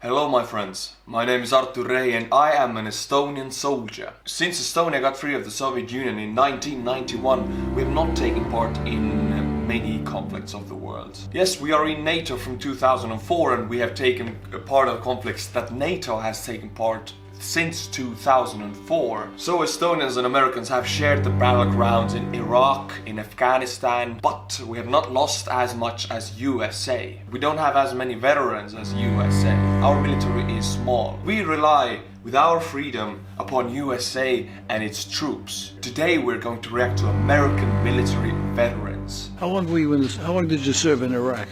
Hello my friends, my name is Artur Rehi and I am an Estonian soldier. Since Estonia got free of the Soviet Union in 1991, we have not taken part in many conflicts of the world. Yes, we are in NATO from 2004 and we have taken part of conflicts that NATO has taken part since 2004. So Estonians and Americans have shared the battlegrounds in Iraq, in Afghanistan, but we have not lost as much as U.S.A. We don't have as many veterans as U.S.A. Our military is small. We rely with our freedom upon U.S.A. and its troops. Today we're going to react to American military veterans. How long did you serve in Iraq?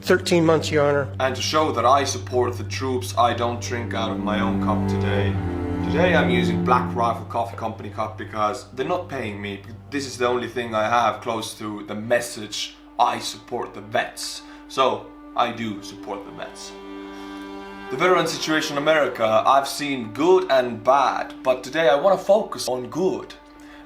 13 months, Your Honor. And to show that I support the troops, I don't drink out of my own cup today. Today I'm using Black Rifle Coffee Company cup because they're not paying me. This is the only thing I have close to the message, I support the vets. So, I do support the vets. The veteran situation in America, I've seen good and bad, but today I want to focus on good.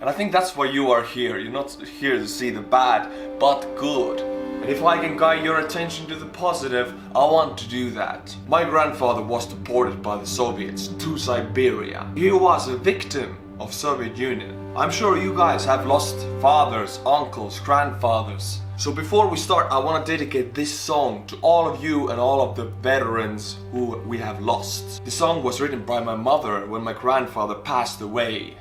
And I think that's why you are here. You're not here to see the bad, but good. And if I can guide your attention to the positive, I want to do that. My grandfather was deported by the Soviets to Siberia. He was a victim of Soviet Union. I'm sure you guys have lost fathers, uncles, grandfathers. So before we start, I want to dedicate this song to all of you and all of the veterans who we have lost. This song was written by my mother when my grandfather passed away.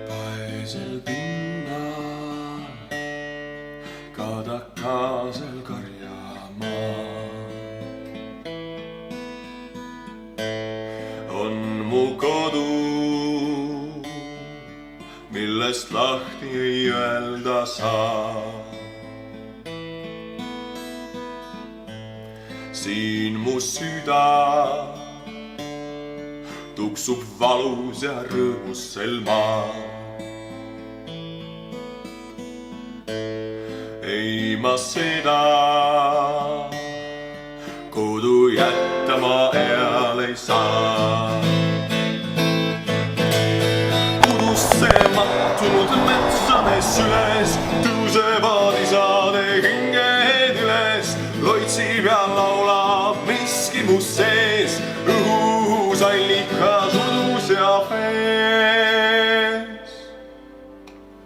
Paisel pinnal, kadakasel karjamaa. On mu kodu, millest lahti ei öelda saa. Siin mu süda tuksub valus ja rõõmusel maa. Ei ma seda kodu jättama eal ei saa. Udusse mattunud metsades üles tõusevad isade hinged üles. Loitsi peal laulab miski mu sees, õhus allikas udus ja fees.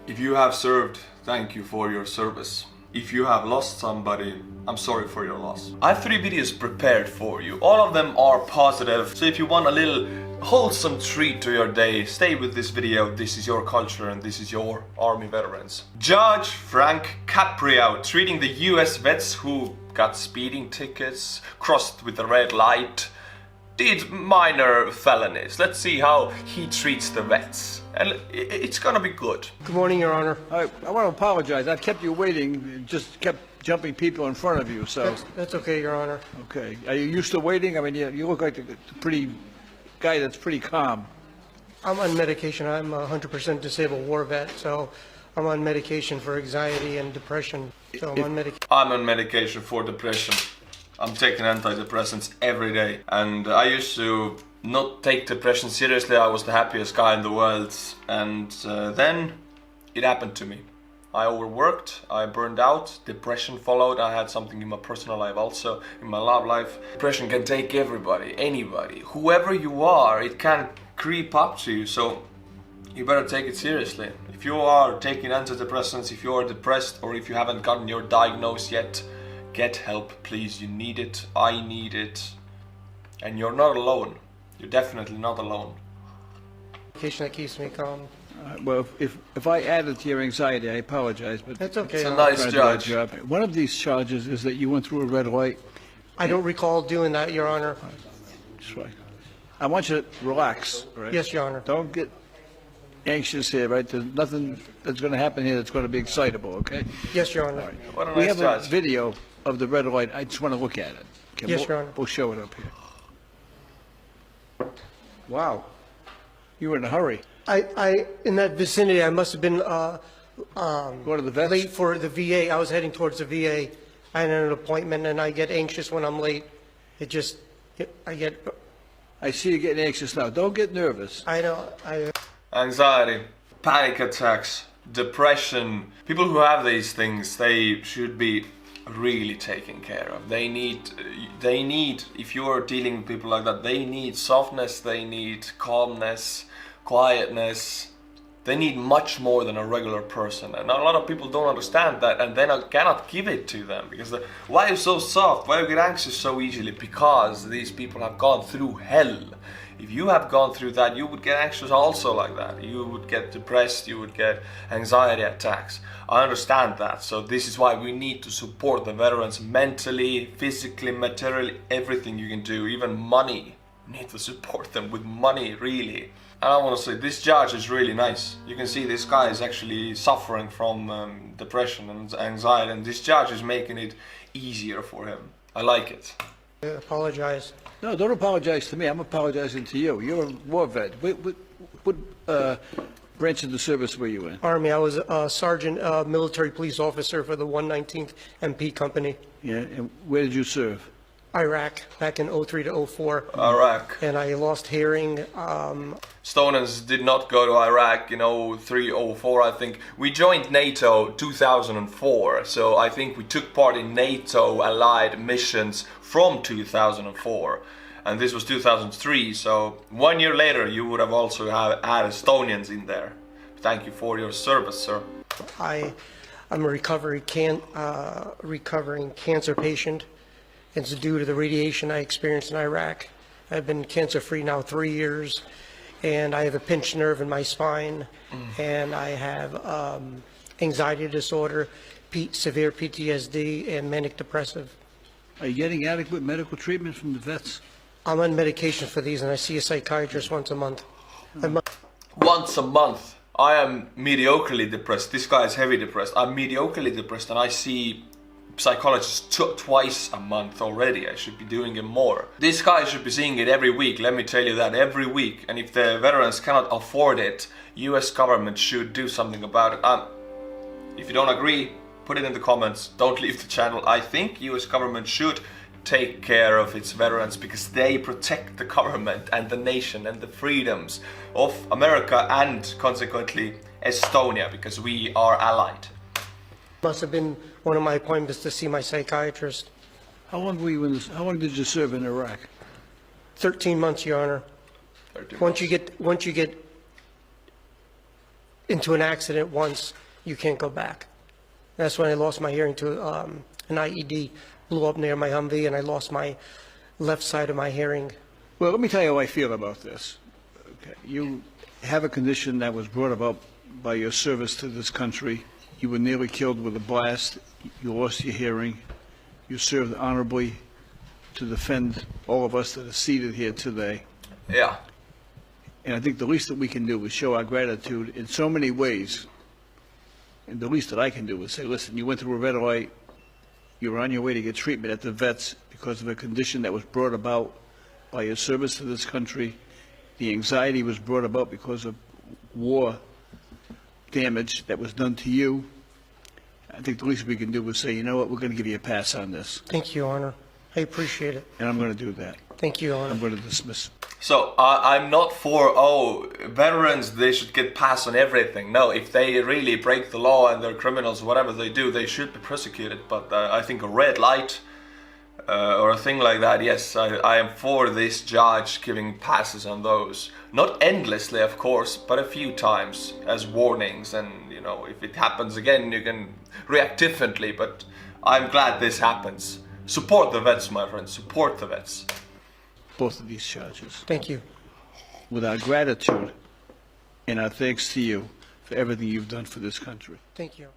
If you have served, thank you for your service. If you have lost somebody, I'm sorry for your loss. I have 3 videos prepared for you. All of them are positive, so if you want a little wholesome treat to your day, stay with this video. This is your culture and this is your army veterans. Judge Frank Caprio treating the U.S. vets who got speeding tickets, crossed with a red light, did minor felonies. Let's see how he treats the vets. And it's gonna be good. Good morning, Your Honor. I want to apologize. I've kept you waiting, just kept jumping people in front of you, so. That's okay, Your Honor. Okay. Are you used to waiting? I mean, you look like a pretty guy that's pretty calm. I'm on medication. I'm a 100% disabled war vet, so I'm on medication for anxiety and depression. So I'm on medication. I'm on medication for depression. I'm taking antidepressants every day. And I used to not take depression seriously. I was the happiest guy in the world. And then it happened to me. I overworked, I burned out, depression followed. I had something in my personal life also, in my love life. Depression can take everybody, anybody, whoever you are, it can creep up to you. So you better take it seriously. If you are taking antidepressants, if you are depressed, or if you haven't gotten your diagnosis yet, get help, please. You need it, I need it. And you're not alone. You're definitely not alone. Medication that keeps me calm. Well, if I added to your anxiety, I apologize, but. That's okay. It's a Your nice Honor. judge. One of these charges is that you went through a red light. I don't recall doing that, Your Honor. That's right. I want you to relax, right? Yes, Your Honor. Don't get anxious here, right? There's nothing that's going to happen here that's going to be excitable, okay? Yes, Your Honor. What a We nice have judge. a video of the red light. I just want to look at it. Okay, Yes, Your Honor. We'll show it up here. Wow. You were in a hurry. I in that vicinity, I must have been Go to the vets? late for the VA. I was heading towards the VA. I had an appointment, and I get anxious when I'm late. I get I see you getting anxious now. Don't get nervous. I know, Anxiety, panic attacks, depression. People who have these things, they should be really taken care of. They need, if you're dealing with people like that, they need softness, they need calmness, quietness. They need much more than a regular person, and a lot of people don't understand that, and then I cannot give it to them because why are you so soft? Why you get anxious so easily? Because these people have gone through hell. If you have gone through that, you would get anxious also like that. You would get depressed, you would get anxiety attacks. I understand that, so this is why we need to support the veterans mentally, physically, materially, everything you can do, even money. We need to support them with money, really. And I want to say, this judge is really nice. You can see this guy is actually suffering from depression and anxiety, and this judge is making it easier for him. I like it. I apologize. No, don't apologize to me. I'm apologizing to you. You're a war vet. What branch of the service were you in? Army, I was a sergeant, military police officer for the 119th MP Company, Yeah, and where did you serve? Iraq, back in 03 to 04. Iraq. And I lost hearing. Estonians did not go to Iraq in 03, 04, I think. We joined NATO 2004, so I think we took part in NATO allied missions from 2004. And this was 2003, so 1 year later you would have also had Estonians in there. Thank you for your service, sir. I'm a recovering cancer patient. It's due to the radiation I experienced in Iraq. I've been cancer-free now 3 years, and I have a pinched nerve in my spine, and I have anxiety disorder, severe PTSD, and manic depressive. Are you getting adequate medical treatment from the vets? I'm on medication for these, and I see a psychiatrist once a month. Once a month. I am mediocrely depressed. This guy is heavy depressed. I'm mediocrely depressed, and I see psychologists twice a month already. I should be doing it more. This guy should be seeing it every week, let me tell you that, every week. And if the veterans cannot afford it, US government should do something about it. If you don't agree, put it in the comments. Don't leave the channel. I think US government should take care of its veterans because they protect the government and the nation and the freedoms of America and consequently Estonia, because we are allied. Must have been one of my appointments to see my psychiatrist. How long did you serve in Iraq? 13 months, Your Honor. 13 Once months. you get into an accident once, you can't go back. That's when I lost my hearing to an IED blew up near my Humvee, and I lost my left side of my hearing. Well, let me tell you how I feel about this. Okay. You have a condition that was brought about by your service to this country. You were nearly killed with a blast. You lost your hearing. You served honorably to defend all of us that are seated here today. Yeah. And I think the least that we can do is show our gratitude in so many ways. And the least that I can do is say, listen, you went through a red light. You were on your way to get treatment at the vets because of a condition that was brought about by your service to this country. The anxiety was brought about because of war damage that was done to you. I think the least we can do is say, you know what, we're going to give you a pass on this. Thank you, Your Honor. I appreciate it. And I'm going to do that. Thank you, Your Honor. I'm going to dismiss. So I'm not for, veterans, they should get pass on everything. No, if they really break the law and they're criminals, whatever they do, they should be prosecuted. But I think a red light or a thing like that, yes, I am for this judge giving passes on those. Not endlessly, of course, but a few times as warnings. And, you know, if it happens again, you can react differently. But I'm glad this happens. Support the vets, my friends. Support the vets. Both of these charges. Thank you. With our gratitude and our thanks to you for everything you've done for this country. Thank you.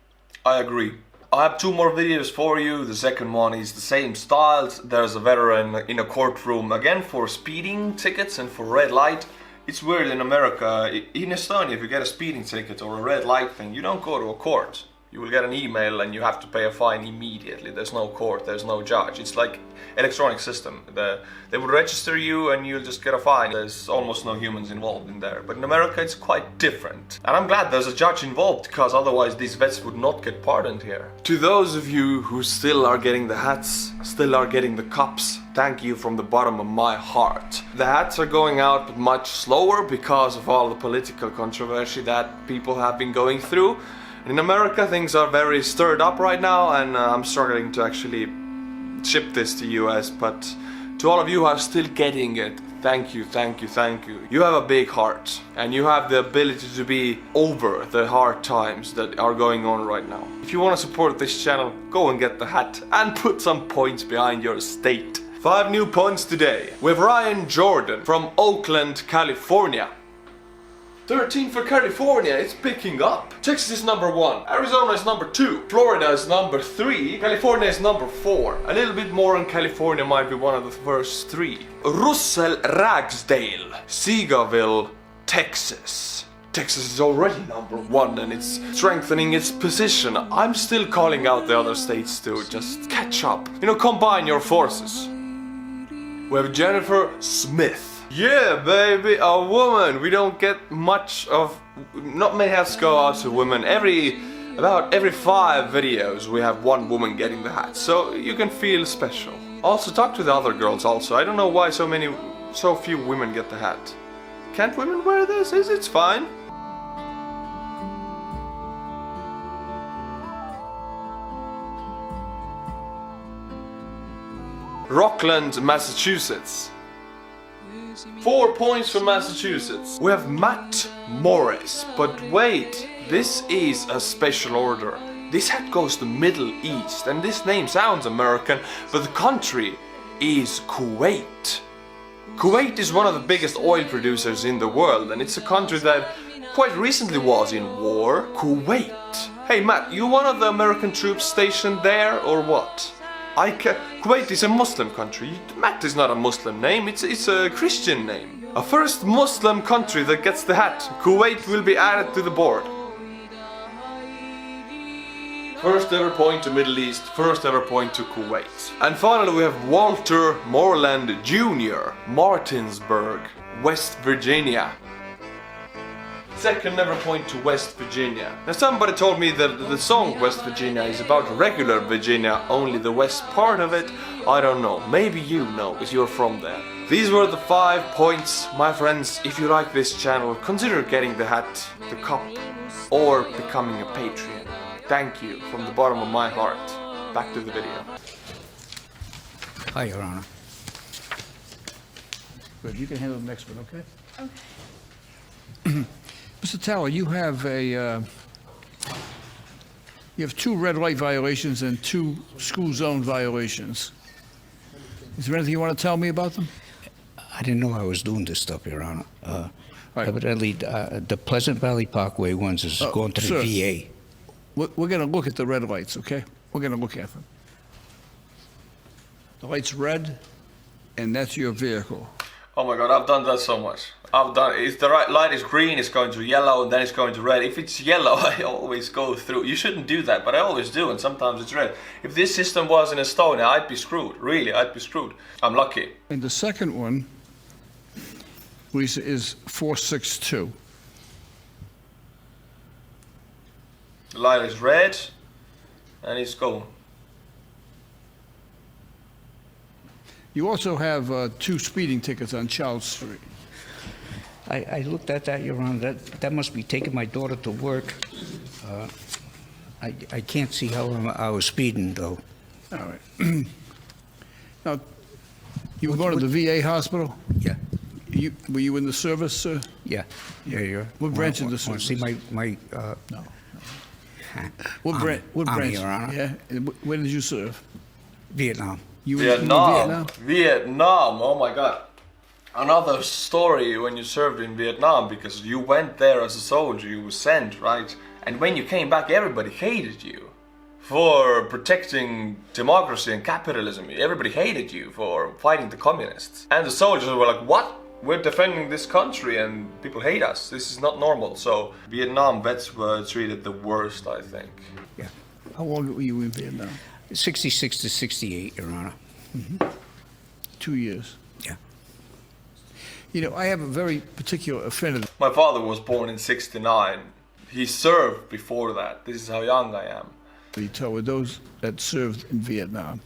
I agree. I have 2 more videos for you. The second one is the same styles. There's a veteran in a courtroom again for speeding tickets and for red light. It's weird in America. In Estonia, if you get a speeding ticket or a red light thing, you don't go to a court. you will get an email and you have to pay a fine immediately. There's no court, there's no judge. It's like electronic system. They will register you and you'll just get a fine. There's almost no humans involved in there. But in America it's quite different. And I'm glad there's a judge involved, because otherwise these vets would not get pardoned here. To those of you who still are getting the hats, still are getting the cups, thank you from the bottom of my heart. The hats are going out but much slower because of all the political controversy that people have been going through. In America things are very stirred up right now, and I'm struggling to actually ship this to US, but to all of you who are still getting it, thank you, thank you, thank you. You have a big heart, and you have the ability to be over the hard times that are going on right now. If you want to support this channel, go and get the hat and put some points behind your state. 5 new points today with Ryan Jordan from Oakland, California. 13 for California, it's picking up. Texas is number 1, Arizona is number 2, Florida is number 3, California is number 4. A little bit more in California might be one of the first 3. Russell Ragsdale, Seagoville, Texas. Texas is already number 1 and it's strengthening its position. I'm still calling out the other states to just catch up. You know, combine your forces. We have Jennifer Smith. Yeah, baby, a woman. We don't get much of... Not many hats go out to women. About every 5 videos we have one woman getting the hat. So you can feel special. Also talk to the other girls also. I don't know why so few women get the hat. Can't women wear this? It's fine. Rockland, Massachusetts. 4 points for Massachusetts. We have Matt Morris, but wait, this is a special order. This hat goes to Middle East, and this name sounds American, but the country is Kuwait. Kuwait is one of the biggest oil producers in the world, and it's a country that quite recently was in war. Kuwait. Hey Matt, you one of the American troops stationed there, or what? Kuwait is a Muslim country. Matt is not a Muslim name, it's a Christian name. A first Muslim country that gets the hat. Kuwait will be added to the board. First ever point to Middle East, first ever point to Kuwait. And finally we have Walter Moreland Jr., Martinsburg, West Virginia. Second ever point to West Virginia. Now somebody told me that the song West Virginia is about regular Virginia, only the west part of it. I don't know, maybe you know, because you're from there. These were the 5 points, my friends. If you like this channel, consider getting the hat, the cup, or becoming a patron. Thank you from the bottom of my heart. Back to the video. Hi, Your Honor. Good, you can handle the next one, okay? Okay. Mr. Tower, you have you have 2 red light violations and 2 school zone violations. Is there anything you want to tell me about them? I didn't know I was doing this stuff, Your Honor. Right. Evidently, the Pleasant Valley Parkway ones is going to the sir. VA. We're going to look at the red lights, okay? We're going to look at them. The light's red, and that's your vehicle. Oh my god, I've done that so much. If the right light is green, it's going to yellow, and then it's going to red. If it's yellow, I always go through. You shouldn't do that, but I always do, and sometimes it's red. If this system was in Estonia, I'd be screwed. Really, I'd be screwed. I'm lucky. And the second one, Lisa, is 462. The light is red, and it's going. You also have 2 speeding tickets on Charles Street. I looked at that, Your Honor. That must be taking my daughter to work. I can't see how I was speeding, though. All right. Now, you were going to the VA hospital? Yeah. Were you in the service, sir? Yeah. Yeah. What branch of the Want to see service? my No. What branch? Your Honor. Yeah. And where did you serve? Vietnam. You were in Vietnam. Vietnam, oh my god. Another story when you served in Vietnam, because you went there as a soldier, you were sent, right? And when you came back, everybody hated you for protecting democracy and capitalism. Everybody hated you for fighting the communists. And the soldiers were like, what? We're defending this country and people hate us. This is not normal. So Vietnam vets were treated the worst, I think. Yeah. How long were you in Vietnam? 66 to 68, Your Honor. 2 years. Yeah. You know, I have a very particular affinity. My father was born in 69. He served before that. This is how young I am. With those that served in Vietnam.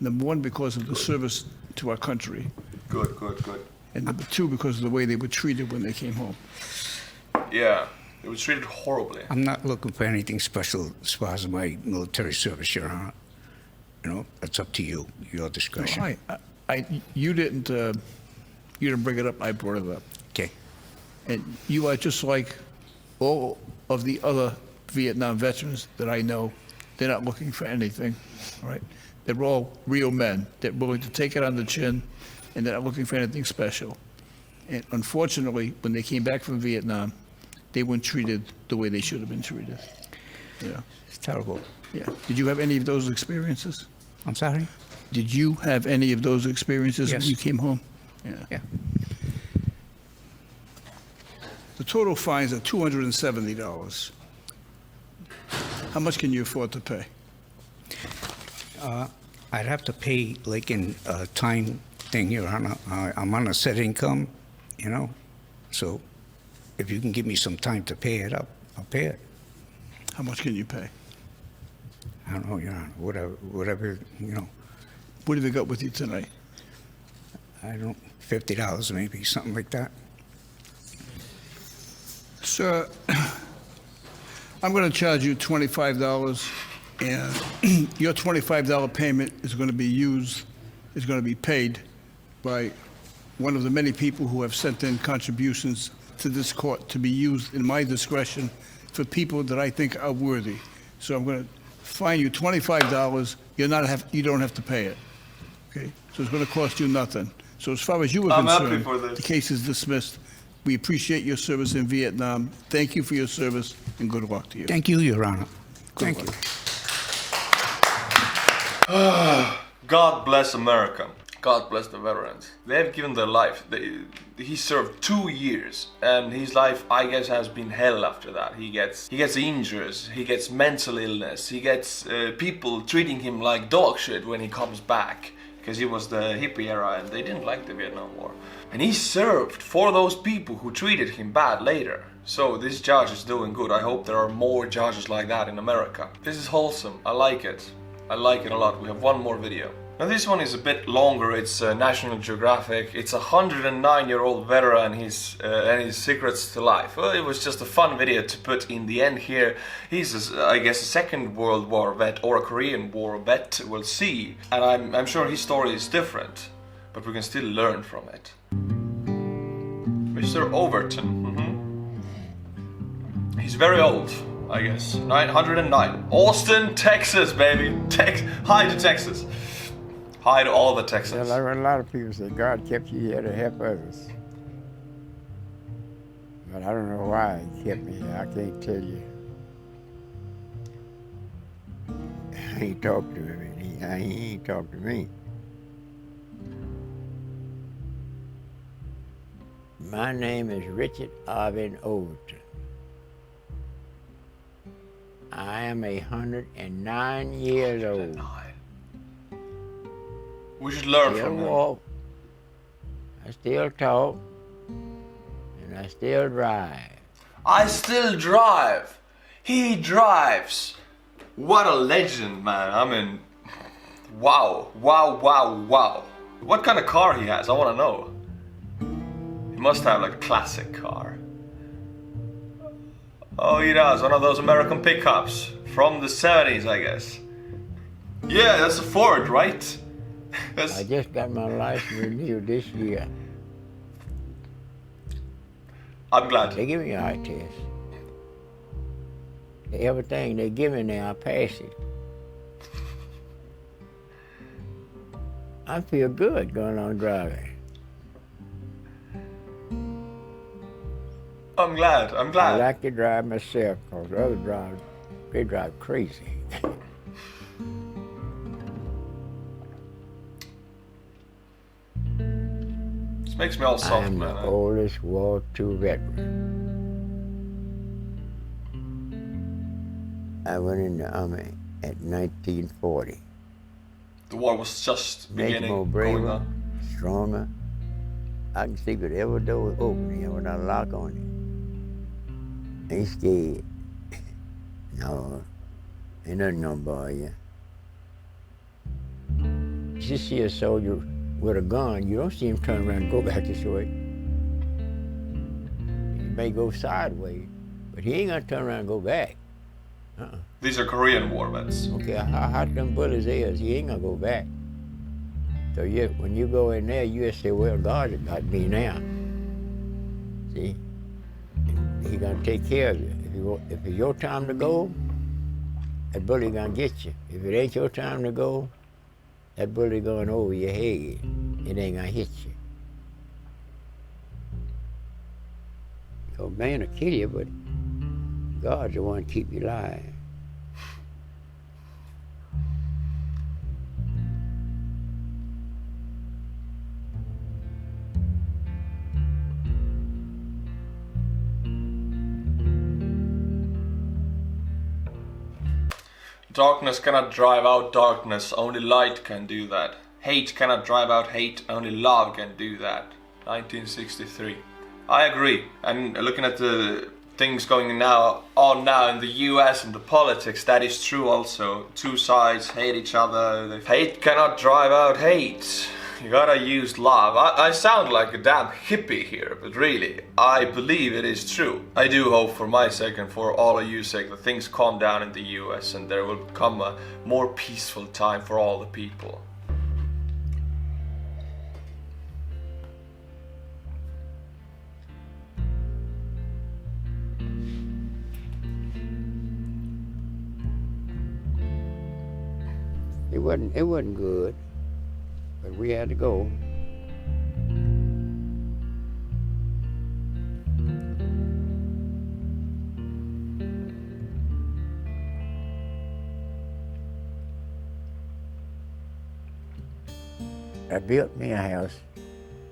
Number one, because of the service to our country, Good, good, good. and number two, because of the way they were treated when they came home. Yeah, it was treated horribly. I'm not looking for anything special as far as my military service, Your Honor. You know, that's up to you, your discretion. You didn't bring it up. I brought it up, Okay. and you are just like all of the other Vietnam veterans that I know. They're not looking for anything, all right? They're all real men. They're willing to take it on the chin, and they're not looking for anything special. And unfortunately, when they came back from Vietnam, they weren't treated the way they should have been treated. Yeah, It's terrible. yeah. Did you have any of those experiences? I'm sorry? Did you have any of those experiences when Yes. you came home? Yeah. Yeah. The total fines are $270. How much can you afford to pay? I'd have to pay like in a time thing, Your Honor. I'm on a set income, you know, so if you can give me some time to pay it up, I'll pay it. How much can you pay? I don't know, Your Honor, whatever, you know, What have you got with you tonight? I don't, $50 maybe, something like that. Sir, I'm going to charge you $25, and your $25 payment is going to be paid by one of the many people who have sent in contributions to this court to be used in my discretion for people that I think are worthy. So I'm going to fine you $25. You don't have to pay it. Okay? So it's going to cost you nothing. So as far as you are I'm happy concerned, for this. the case is dismissed. We appreciate your service in Vietnam. Thank you for your service, and good luck to you. Thank you, Your Honor. Thank you. God bless America. God bless the veterans. They have given their life. He served 2 years, and his life, I guess, has been hell after that. He gets injuries, he gets mental illness, he gets people treating him like dog shit when he comes back, because he was the hippie era and they didn't like the Vietnam War. And he served for those people who treated him bad later. So this judge is doing good. I hope there are more judges like that in America. This is wholesome. I like it. I like it a lot. We have one more video. Now this one is a bit longer. It's National Geographic. It's a 109-year-old veteran and his secrets to life. Well, it was just a fun video to put in the end here. He's, I guess, a Second World War vet or a Korean War vet. We'll see. And I'm sure his story is different, but we can still learn from it. Mr. Overton. He's very old, I guess. 909. Austin, Texas, baby. Hi to Texas. Hi to all the Texans. Well, a lot of people say God kept you here to help others. But I don't know why He kept me here. I can't tell you. He talked to him, and he ain't talked to me. My name is Richard Arvin Overton. I am 109 years old. We should learn Still from him. walk, I still talk, and I still drive. I still drive. He drives. What a legend, man. I mean, wow. What kind of car he has? I want to know. He must have like a classic car. Oh, he does. One of those American pickups from the 70s, I guess. Yeah, that's a Ford, right? I just got my license renewed this year. I'm glad. They give me an eye test. Everything they give me now, I pass it. I feel good going on driving. I'm glad. I like to drive myself because other drivers, they drive crazy. This makes me all I soft, am man. the oldest War II veteran. I went in the army at 1940. The war was just Makes beginning, more going braver, on. stronger. I can sleep with every door open here without a lock on it. Ain't scared. No, ain't nothing gonna bother you. You see a soldier with a gun, you don't see him turn around and go back this way. He may go sideways, but he ain't gonna turn around and go back. These are Korean war vets. Okay, how hot them bullets is, he ain't gonna go back. So when you go in there, you just say, well, God has got me now. See? He gonna take care of you. If it's your time to go, that bullet gonna get you. If it ain't your time to go, that bullet going over your head. It ain't gonna hit you. So man will kill you, but God's the one to keep you alive. Darkness cannot drive out darkness, only light can do that. Hate cannot drive out hate, only love can do that. 1963. I agree. And looking at the things going on now in the U.S. and the politics, that is true also. Two sides hate each other. Hate cannot drive out hate. You gotta use love. I sound like a damn hippie here, but really, I believe it is true. I do hope for my sake and for all of you sake that things calm down in the US and there will come a more peaceful time for all the people. It wasn't good, but we had to go. I built me a house,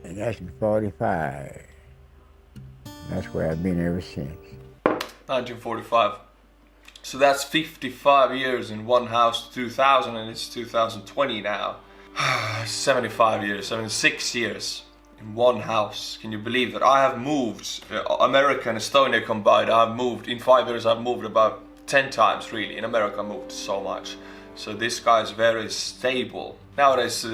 and that's in 45. That's where I've been ever since. 1945. So that's 55 years in one house, 2000, and it's 2020 now. 75 years, 76 years in one house. Can you believe that? I have moved, America and Estonia combined, I've moved, in 5 years I've moved about 10 times really. In America I moved so much. So this guy is very stable. Nowadays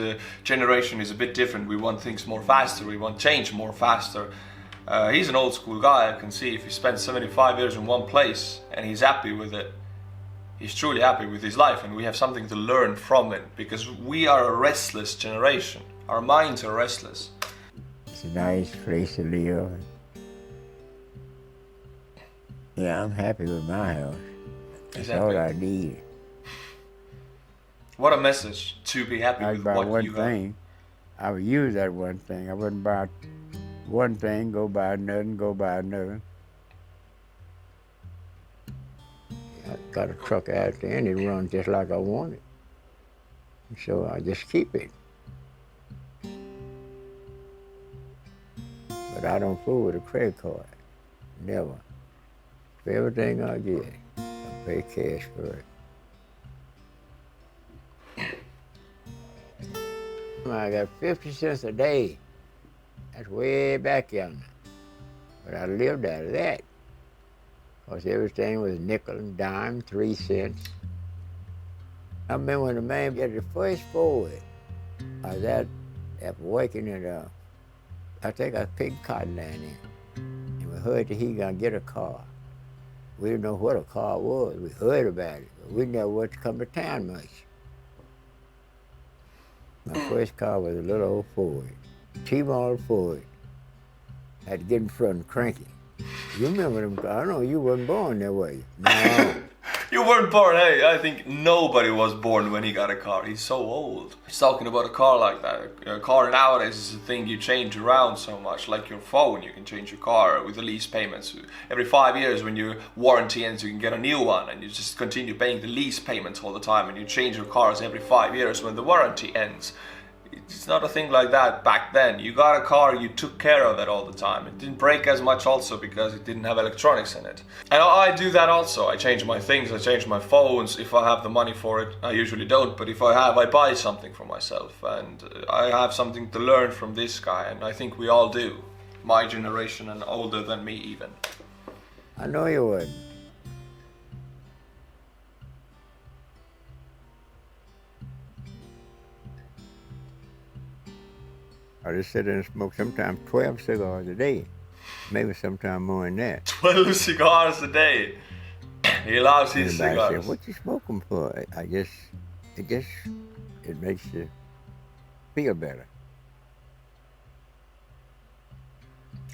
generation is a bit different. We want things more faster, we want change more faster. He's an old school guy, I can see. If he spent 75 years in one place and he's happy with it, he's truly happy with his life, and we have something to learn from it, because we are a restless generation. Our minds are restless. It's a nice place to live. Yeah, I'm happy with my house. That's all I need. What a message, to be happy with what one you thing. I would use that one thing. I wouldn't buy one thing, go buy nothing, go buy another. I got a truck out there and it runs just like I want it. So I just keep it. But I don't fool with a credit card. Never. For everything I get, I pay cash for it. I got 50 cents a day. That's way back yonder. But I lived out of that. Because everything was nickel and dime, 3 cents. I remember when the man got the first Ford, I was out after working at I think I picked cotton down there. And we heard that he gonna get a car. We didn't know what a car was. We heard about it, but we never went to come to town much. My first car was a little old Ford, T-model Ford. I had to get in front and crank it. You remember them cars? I know you wasn't born that way. No. You weren't born, hey, I think nobody was born when he got a car. He's so old. He's talking about a car like that. A car nowadays is a thing you change around so much, like your phone. You can change your car with the lease payments. Every 5 years when your warranty ends, you can get a new one, and you just continue paying the lease payments all the time, and you change your cars every 5 years when the warranty ends. It's not a thing like that back then. You got a car, you took care of it all the time. It didn't break as much also because it didn't have electronics in it. And I do that also. I change my things, I change my phones. If I have the money for it, I usually don't, but if I have, I buy something for myself. And I have something to learn from this guy, and I think we all do. My generation and older than me even. I know you would. I just sit there and smoke sometimes 12 cigars a day. Maybe sometime more than that. 12 cigars a day. He loves his Everybody cigars. said, what you smoking for? It makes you feel better.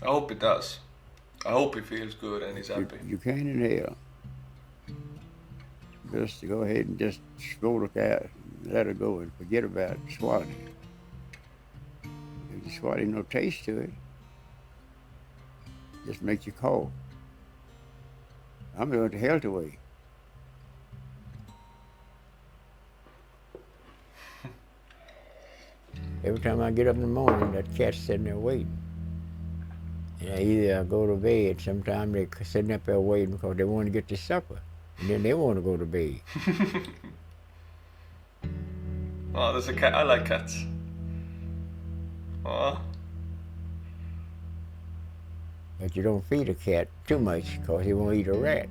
I hope it does. I hope he feels good and he's happy. You can't inhale. Just to go ahead and just swallow that, let it go and forget about swallowing. If you swallow, no taste to it. Just makes you cough. I'm going to health away. Every time I get up in the morning, that cat's sitting there waiting. And either I go to bed, sometimes they're sitting up there waiting because they want to get their supper. And then they want to go to bed. Oh, there's a cat. I like cats. Oh. But you don't feed a cat too much because he won't eat a rat.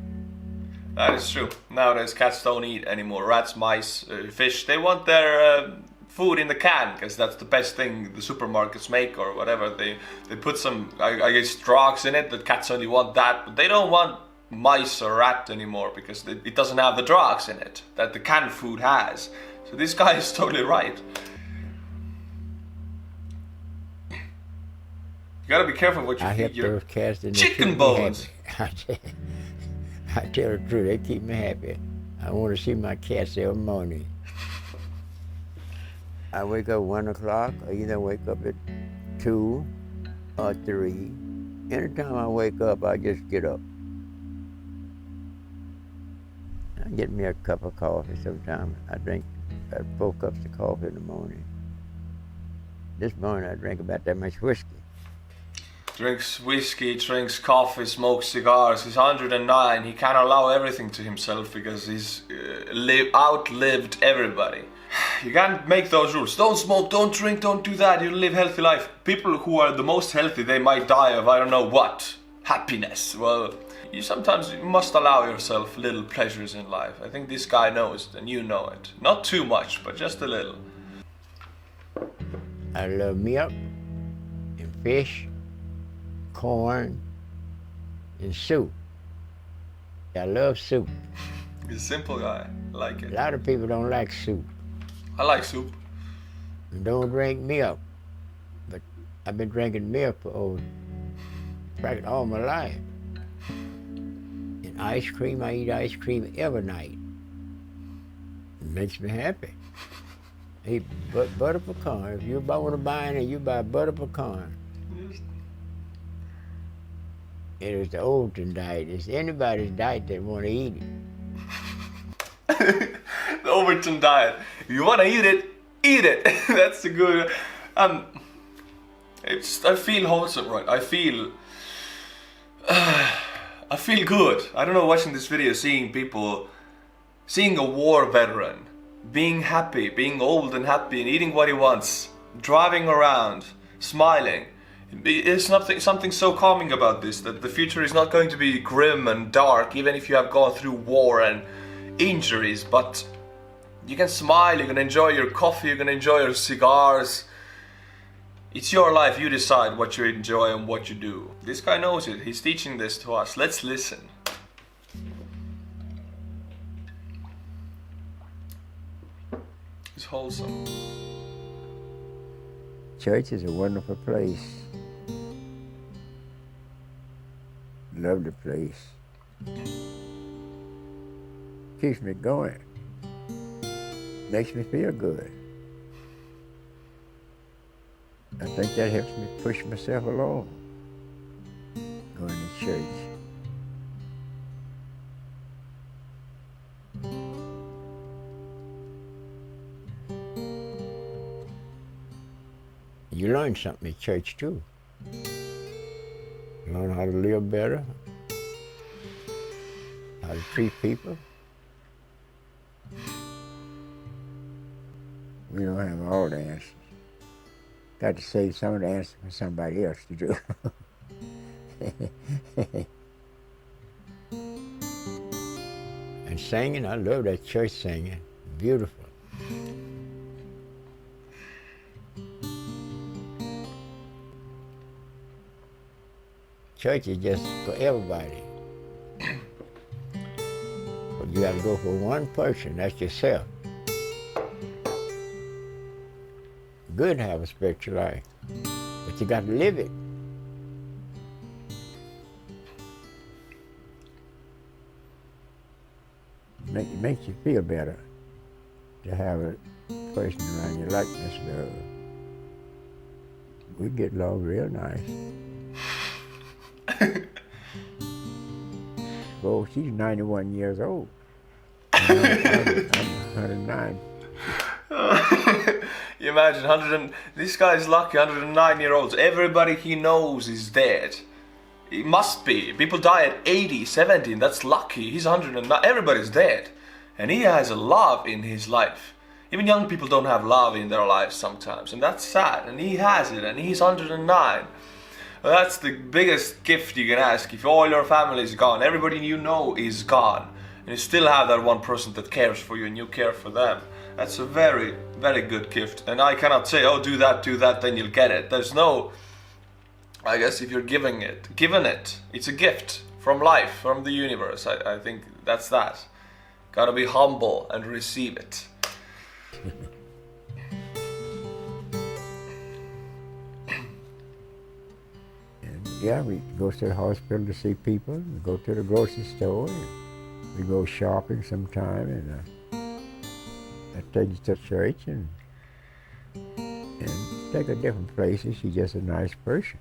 That is true. Nowadays cats don't eat anymore. Rats, mice, fish. They want their food in the can because that's the best thing the supermarkets make or whatever. They put some, I guess, drugs in it that cats only want that. But they don't want mice or rat anymore because it doesn't have the drugs in it that the canned food has. So this guy is totally right. You gotta be careful what you I feed help your those cats and they chicken keep me bones. happy. I tell the truth, they keep me happy. I want to see my cats every morning. I wake up 1 o'clock, or either wake up at 2 or 3. Anytime I wake up, I just get up. I get me a cup of coffee sometimes. I drink 4 cups of coffee in the morning. This morning I drank about that much whiskey. Drinks whiskey, drinks coffee, smokes cigars. He's 109. He can't allow everything to himself because he's outlived everybody. You can't make those rules. Don't smoke, don't drink, don't do that. You live healthy life. People who are the most healthy, they might die of I don't know what. Happiness. Well, you sometimes must allow yourself little pleasures in life. I think this guy knows it and you know it. Not too much, but just a little. I love milk and fish, corn, and soup. I love soup. He's a simple guy. I like A it. lot of people don't like soup I like soup. and don't drink milk. But I've been drinking milk for practically all my life. And ice cream, I eat ice cream every night. It makes me happy. I eat butter pecan. If you want to buy any, you buy butter pecan. It is the Olden diet. It's anybody's diet that want to eat it. The Overton diet. If you want to eat it, eat it. That's the good. I feel wholesome, right? I feel good. I don't know, watching this video, seeing a war veteran, being happy, being old and happy, and eating what he wants, driving around, smiling. There's something so calming about this, that the future is not going to be grim and dark, even if you have gone through war and injuries, but you can smile, you can enjoy your coffee, you can enjoy your cigars. It's your life, you decide what you enjoy and what you do. This guy knows it, he's teaching this to us. Let's listen. It's wholesome. Church is a wonderful place. Love the place. Keeps me going. Makes me feel good. I think that helps me push myself along, going to church. You learn something in church too. You learn how to live better, how to treat people. We don't have all the answers. Got to save some of the answers for somebody else to do. And singing, I love that church singing. Beautiful. Church is just for everybody. But you got to go for one person, that's yourself. Good to have a spiritual life, but you got to live it. It makes you feel better to have a person around you like Miss Love. We get along real nice. Well, she's 91 years old. I'm 109. You imagine this guy's lucky, 109-year-olds. Everybody he knows is dead. It must be. People die at 80, 70, and that's lucky. He's 109. Everybody's dead. And he has a love in his life. Even young people don't have love in their lives sometimes. And that's sad. And he has it. And he's 109. Well, that's the biggest gift you can ask. If all your family is gone, everybody you know is gone, and you still have that one person that cares for you and you care for them. That's a very, very good gift. And I cannot say, oh, do that, then you'll get it. There's no... I guess if you're given it, it's a gift from life, from the universe. I think that's that. Gotta be humble and receive it. And yeah, we go to the hospital to see people. We go to the grocery store. We go shopping sometime, and I take you to church and take her different places. She's just a nice person.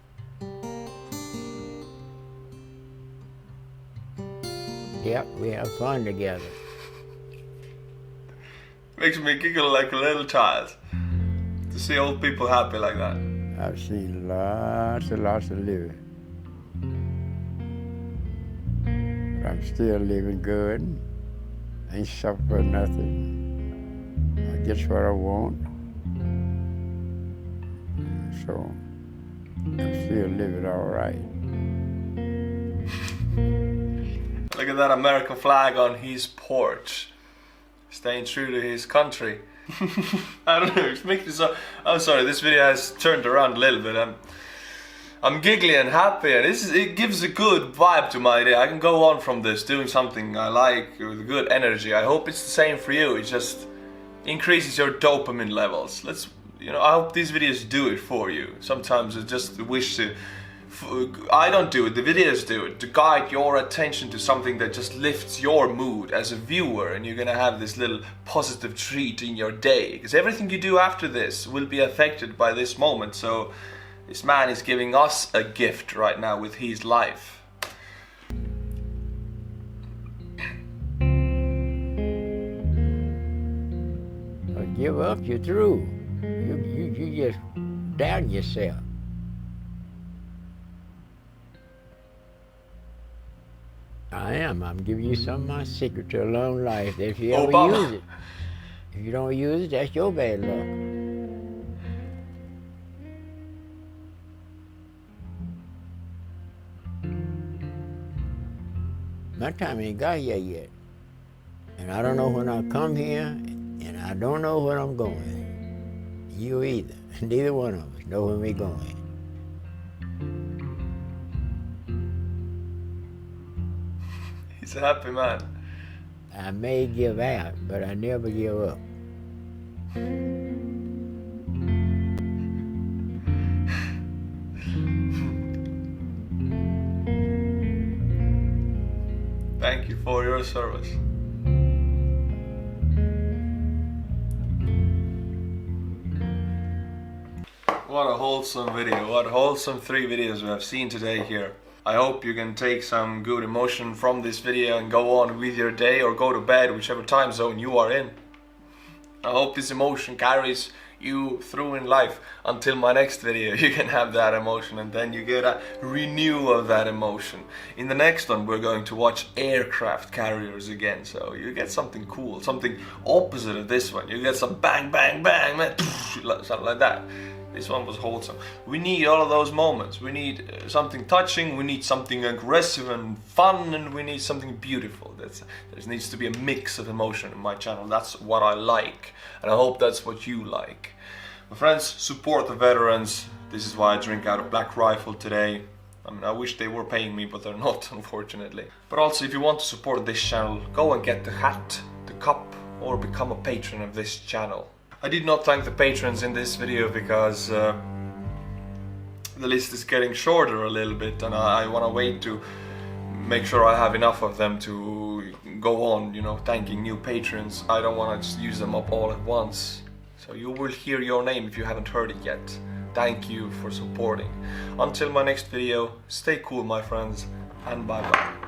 Yep, we have fun together. Makes me giggle like a little child to see old people happy like that. I've seen lots and lots of living. But I'm still living good. Ain't suffering nothing. I get what I want. So I'm still living all right. Look at that American flag on his porch. Staying true to his country. I don't know, it makes me so... I'm sorry, this video has turned around a little bit. I'm giggly and happy, and it gives a good vibe to my day. I can go on from this, doing something I like with good energy. I hope it's the same for you. It just increases your dopamine levels. I hope these videos do it for you. Sometimes I just wish to... I don't do it, the videos do it, to guide your attention to something that just lifts your mood as a viewer, and you're gonna have this little positive treat in your day, because everything you do after this will be affected by this moment. So this man is giving us a gift right now with his life. Don't give up, you're through. You just down yourself. I am. I'm giving you some of my secret to a long life. That if you ever use it, if you don't use it, that's your bad luck. My time ain't got here yet. And I don't know when I come here, and I don't know where I'm going. You either. Neither one of us know where we're going. He's a happy man. I may give out, but I never give up. Thank you for your service. What a wholesome video, what wholesome 3 videos we have seen today here. I hope you can take some good emotion from this video and go on with your day or go to bed, whichever time zone you are in. I hope this emotion carries you through in life. Until my next video, you can have that emotion, and then you get a renew of that emotion. In the next one, we're going to watch aircraft carriers again, so you get something cool, something opposite of this one. You get some bang, bang, bang, man, something like that. This one was wholesome. We need all of those moments. We need something touching, we need something aggressive and fun, and we need something beautiful. There needs to be a mix of emotion in my channel. That's what I like, and I hope that's what you like. My friends, support the veterans. This is why I drink out of Black Rifle today. I mean, I wish they were paying me, but they're not, unfortunately. But also, if you want to support this channel, go and get the hat, the cup, or become a patron of this channel. I did not thank the patrons in this video because the list is getting shorter a little bit, and I want to wait to make sure I have enough of them to go on, you know, thanking new patrons. I don't want to just use them up all at once. So you will hear your name if you haven't heard it yet. Thank you for supporting. Until my next video, stay cool, my friends, and bye bye.